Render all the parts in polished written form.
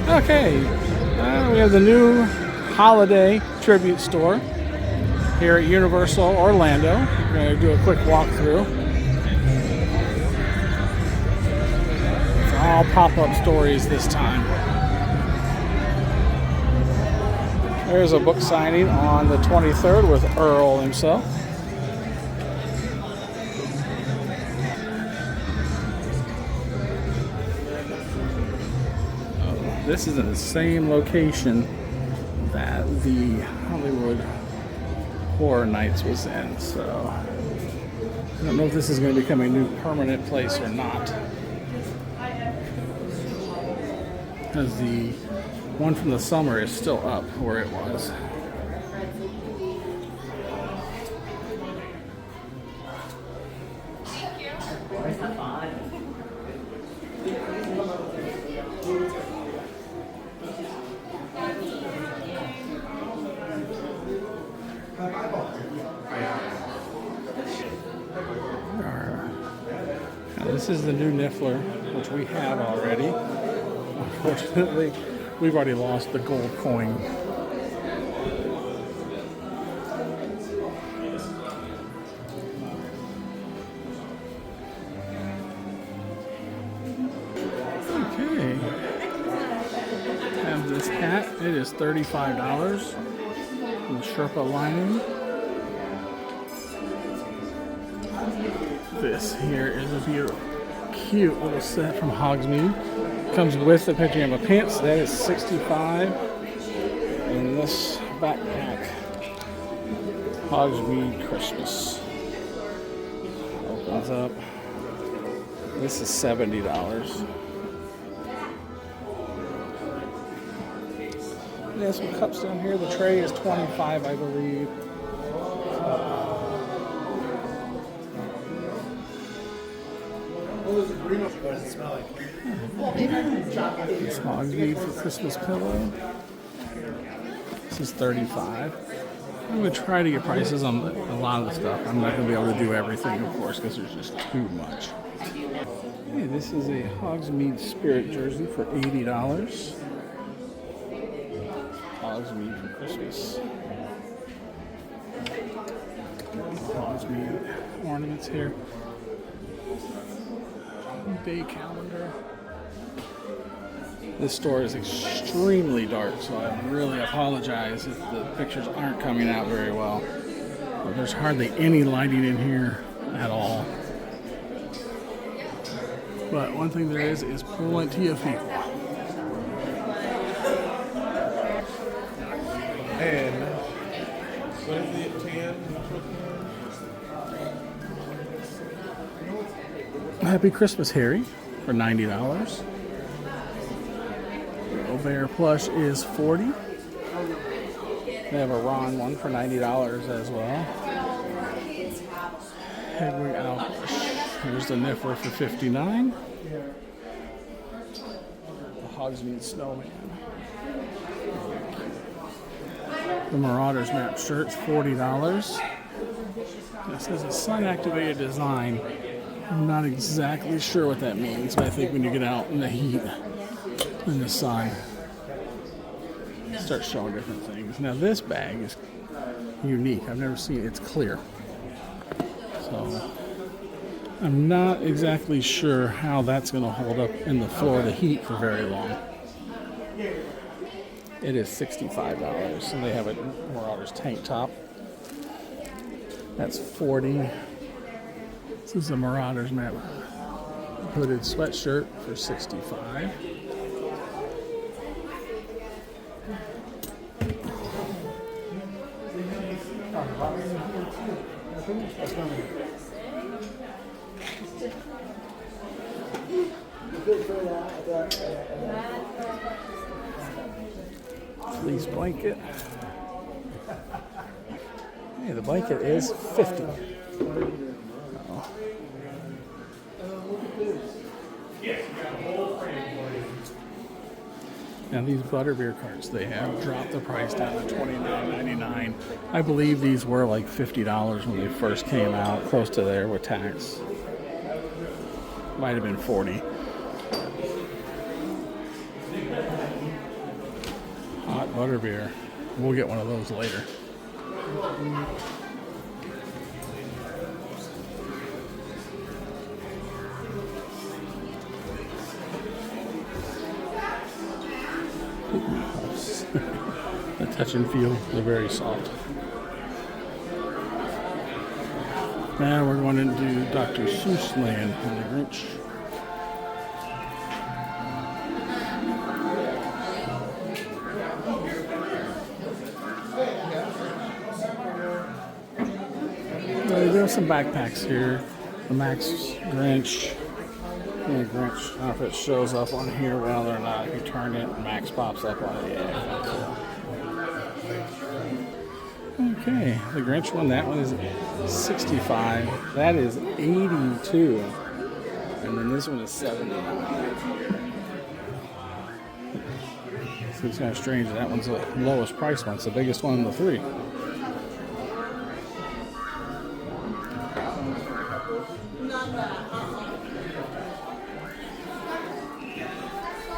Okay, we have the new holiday tribute store here at Universal Orlando. We're going to do a quick walkthrough. It's all pop-up stories this time. There's a book signing on the 23rd with Earl himself. This is in the same location that the Hollywood Horror Nights was in, so I don't know if this is going to become a new permanent place or not. Because the one from the summer is still up where it was. Now, this is the new Niffler, which we have already. Unfortunately, we've already lost the gold coin. Okay. Have this hat. It is $35. The Sherpa lining. This here is a beautiful, cute little set from Hogsmeade. Comes with the pajama pants. That is $65. And this backpack, Hogsmeade Christmas. Opens up. This is $70. There's some cups down here. The tray is $25, I believe. What does it smell like? It's Hogsmeade for Christmas pillow. This is $35. I'm going to try to get prices on a lot of the stuff. I'm not going to be able to do everything, of course, because there's just too much. Hey, this is a Hogsmeade Spirit jersey for $80. Hogsmeade for Christmas. Hogsmeade ornaments here. Day calendar. This store is extremely dark, so I really apologize if the pictures aren't coming out very well. But there's hardly any lighting in here at all. But one thing there is plenty of people. And what is it, tan? Happy Christmas, Harry, for $90. Bear plush is $40. They have a Ron one for $90 as well. Hedwig Owlbush. Here's the Niffler for $59. The Hogsmeade Snowman. The Marauders map shirt's $40. It says a sun-activated design. I'm not exactly sure what that means, but I think when you get out in the heat, in the sun, it starts showing different things. Now this bag is unique. I've never seen it. It's clear. So I'm not exactly sure how that's going to hold up in the Florida heat for very long. It is $65, and they have a Marauders tank top. That's $40. This is a Marauders map hooded sweatshirt for $65. Fleece blanket. Hey, the blanket is $50. Now these butterbeer carts, they have dropped the price down to $29.99. I believe these were like $50 when they first came out, close to there with tax. Might have been $40. Butterbeer. We'll get one of those later. The touch and feel, they're very soft. Now we're going into Dr. Seuss Land in the Grinch. There's some backpacks here. The Max Grinch. The Grinch outfit shows up on here. Well, they're not. If you turn it, Max pops up on it. Yeah. Okay, the Grinch one, that one is 65. That is 82. And then this one is 79. So it's kind of strange. That one's the lowest price one. It's the biggest one of the three.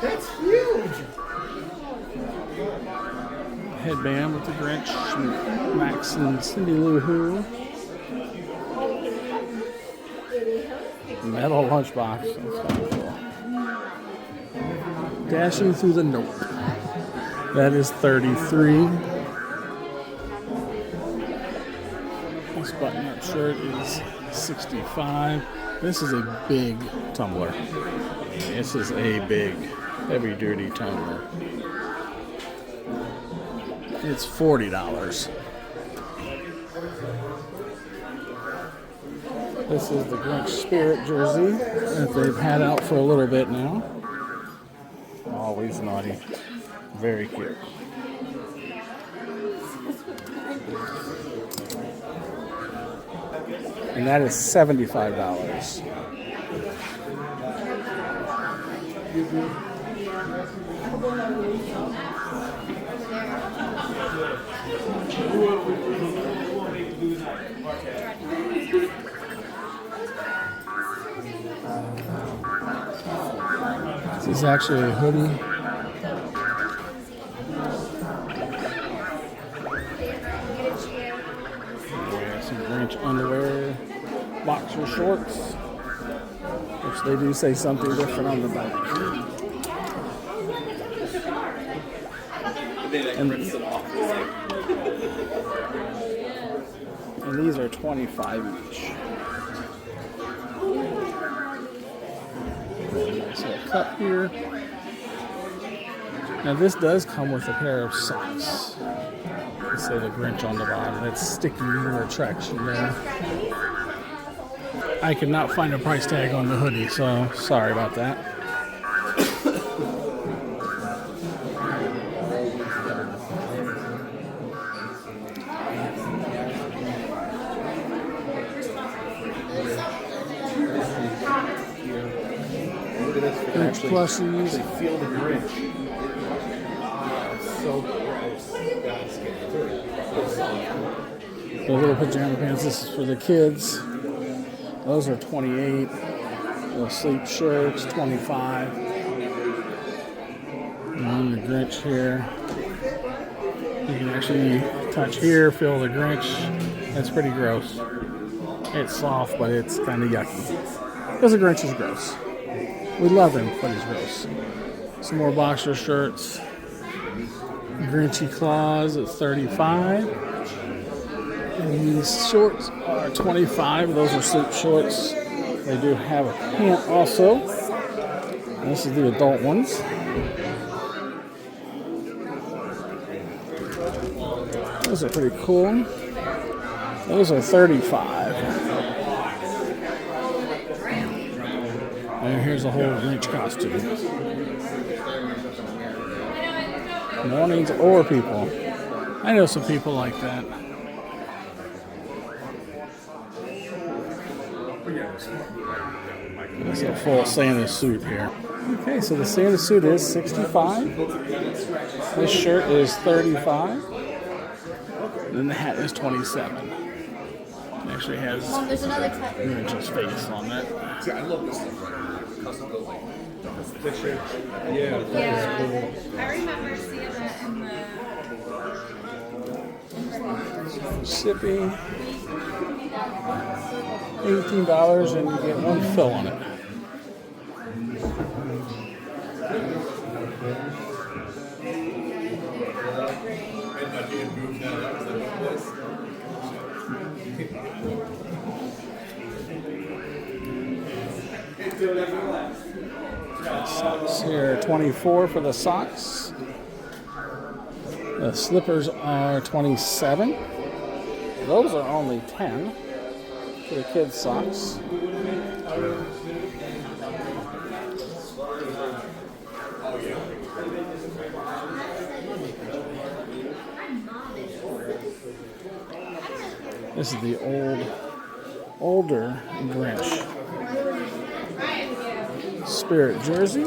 That's huge. Headband with the Grinch, Max and Cindy Lou Who. Metal lunchbox. That's kind of cool. Dashing through the Nope. That is 33. This button-up shirt is 65. This is a big tumbler. This is a big, heavy-duty tumbler. It's $40. This is the Grinch Spirit jersey that they've had out for a little bit now. Always naughty. Very cute. And that is $75. This is actually a hoodie. Yeah, some Grinch underwear, boxer shorts, which they do say something different on the back. And these are $25 each. Nice little cup here. Now this does come with a pair of socks. They say the Grinch on the bottom. That's sticky little traction there. I could not find a price tag on the hoodie, so sorry about that. Plushies. They feel the Grinch. It's so gross. The little pajama pants. This is for the kids. Those are 28. Little sleep shirts, 25. And then the Grinch here. You can actually touch here, feel the Grinch. That's pretty gross. It's soft, but it's kind of yucky. Because the Grinch is gross. We love him, but he's gross. Some more boxer shirts. Grinchy claws at 35. And these shorts are 25. Those are sleep shorts. They do have a pant also. And this is the adult ones. Those are pretty cool. Those are 35. And here's a whole Grinch costume. Mornings or people. I know some people like that. It's a full Santa suit here. Okay, so the Santa suit is 65. This shirt is 35. And then the hat is 27. It actually has Grinch's face on it. See, I love this stuff right now. Custom built like picture. Yeah. I remember seeing that in the Mississippi. $18 and you get one fill on it. Socks here, 24 for the socks. The slippers are 27. Those are only 10 for the kids' socks. This is the older Grinch Spirit jersey.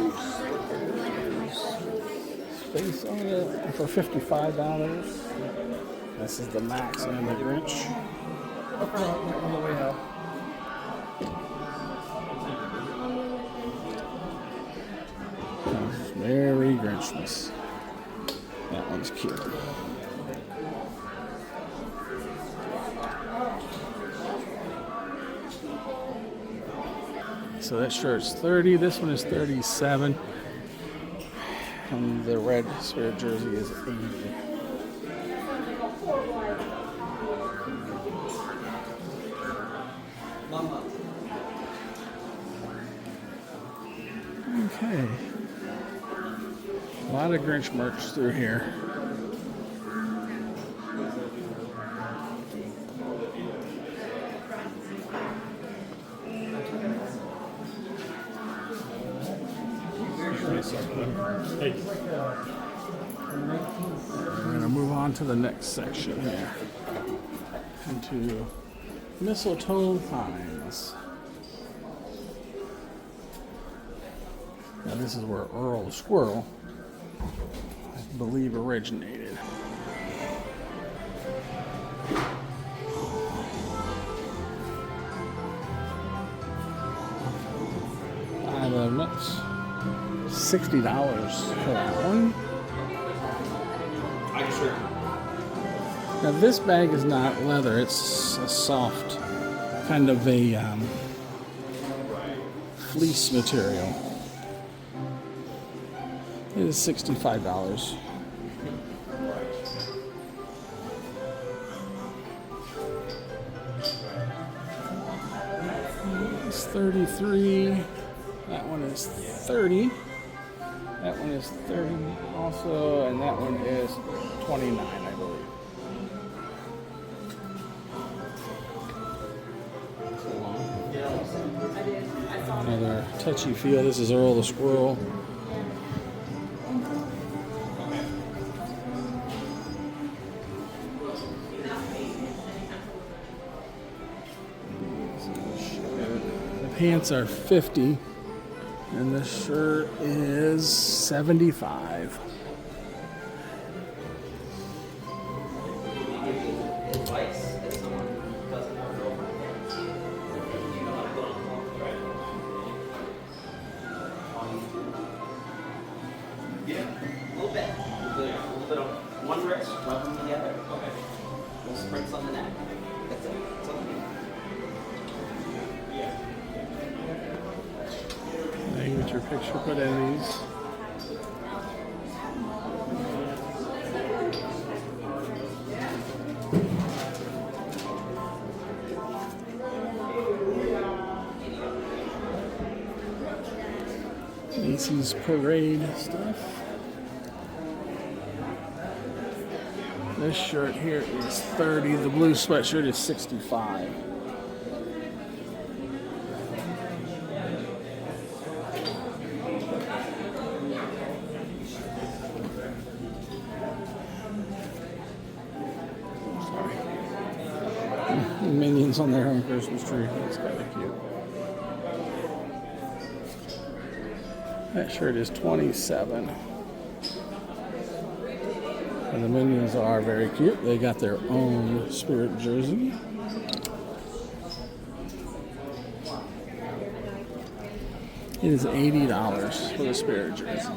Space on it for $55. This is the Max and the Grinch. On the way out. Very Grinchmas. That one's cute. So that shirt's 30. This one is 37. And the red Spirit jersey is 80. Okay. A lot of Grinch merch through here. We're going to move on to the next section here. Into mistletoe pines. Now this is where Earl the Squirrel, I believe, originated. $60 for that one. Now this bag is not leather, it's a soft kind of a fleece material. It is $65. It's $33. That one is $30. That one is $30 also, and that one is $29, I believe. Another touchy feel. This is Earl the Squirrel. The pants are $50. And the shirt is $75. Yeah, a little bit. A little bit of one wrist, rub them together. Okay. We'll spritz on the neck. That's it. That's all we need. Now you get your picture put in these. Macy's Parade stuff. This shirt here is $30. The blue sweatshirt is $65. Minions on their own Christmas tree. That's kind of cute. That shirt is $27. And the Minions are very cute. They got their own Spirit jersey. It is $80 for the Spirit jersey.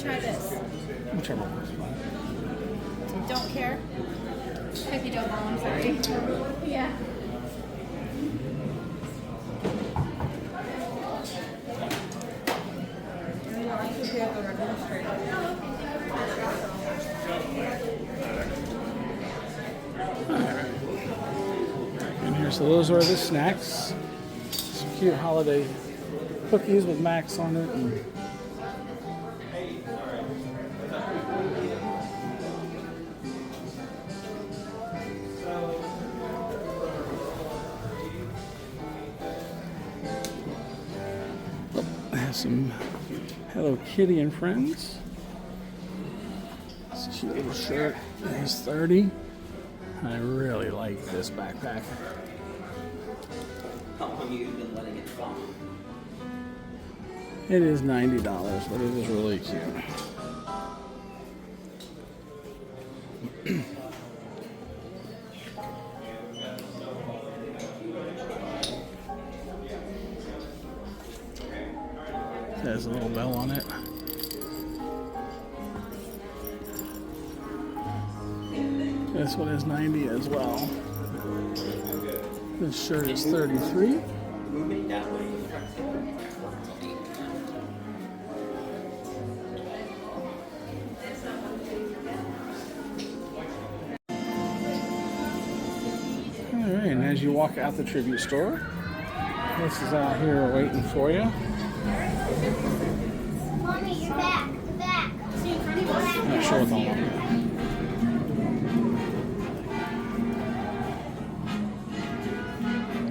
to try this? Whichever one's fine. Don't care? If you don't know, I'm sorry. Yeah. And here, so those are the snacks. Some cute holiday cookies with Max on it. And has some Hello Kitty and Friends. This cute little shirt is $30. I really like this backpack. How long you been letting it fall? It is $90, but it is really cute. It has a little bell on it. This one is $90 as well. This shirt is $33. Move it that way. Alright, and as you walk out the tribute store, this is out here waiting for you. Mommy, you're back. The back. I'm not sure what the